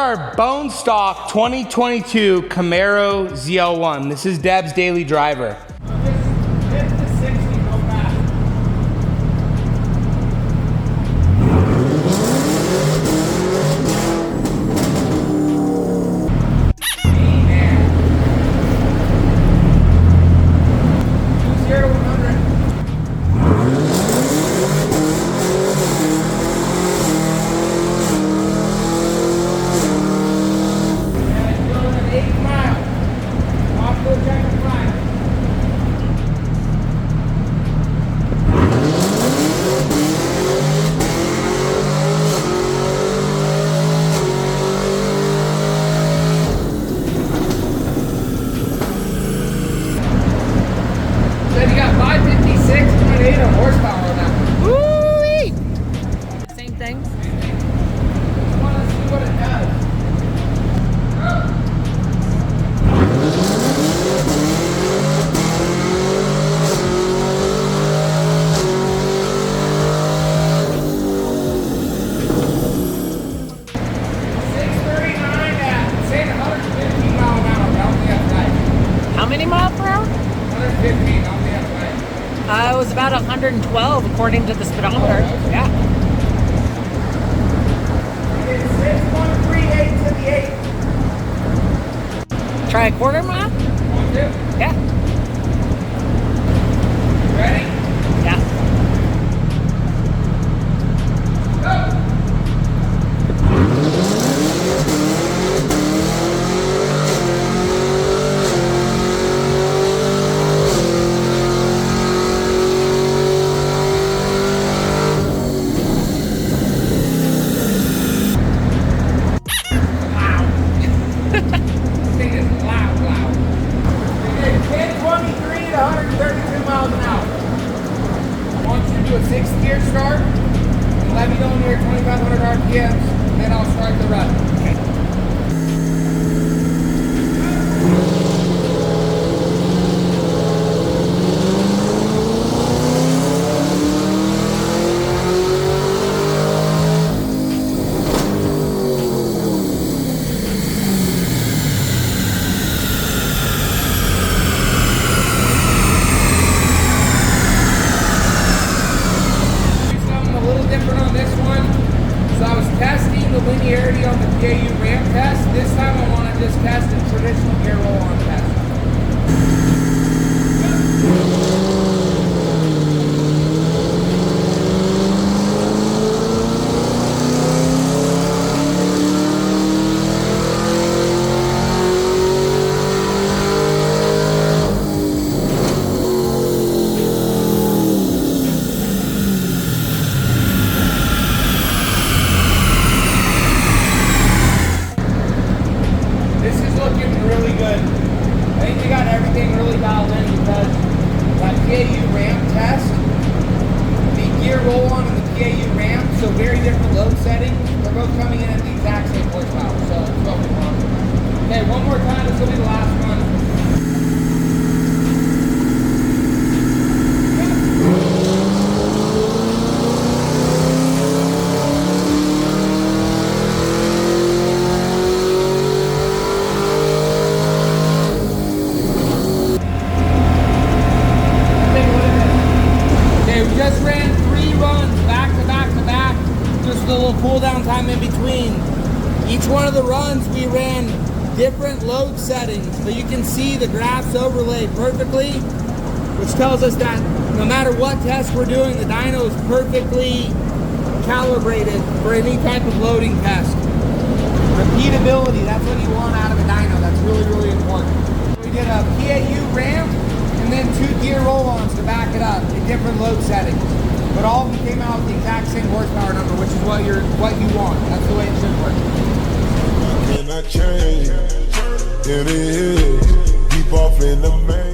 our bone stock 2022 Camaro ZL1. This is Deb's daily driver. It was about 112 according to the speedometer. Yeah. It's 6138 to the 8. Try a quarter mile? Yeah. Ready? Yeah. Go! Do a 6th gear start, and let me know when you're at 2,500 RPMs, then I'll start the run. Okay. On this one, so I was testing the linearity on the PAU Ramp Test. This time I want to just test a traditional gear roll-on test. Really good. I think we got everything really dialed in because that PAU Ramp Test, the gear roll-on and the PAU Ramp, so very different load settings. They're both coming in at the exact same horsepower, so it's what we want. Okay, one more time. This will be the last one. Just ran 3 runs back to back to back, just a little cool down time in between. Each one of the runs we ran different load settings, but you can see the graphs overlaid perfectly, which tells us that no matter what test we're doing, the dyno is perfectly calibrated for any type of loading test. Repeatability, that's what you want out of a dyno. That's really, really important. We did a PAU ramp and then 2 gear roll-ons to back it up in different load settings. But all of them came out with the exact same horsepower number, which is what you want. That's the way it should work. Can I change? It is deep off in the main.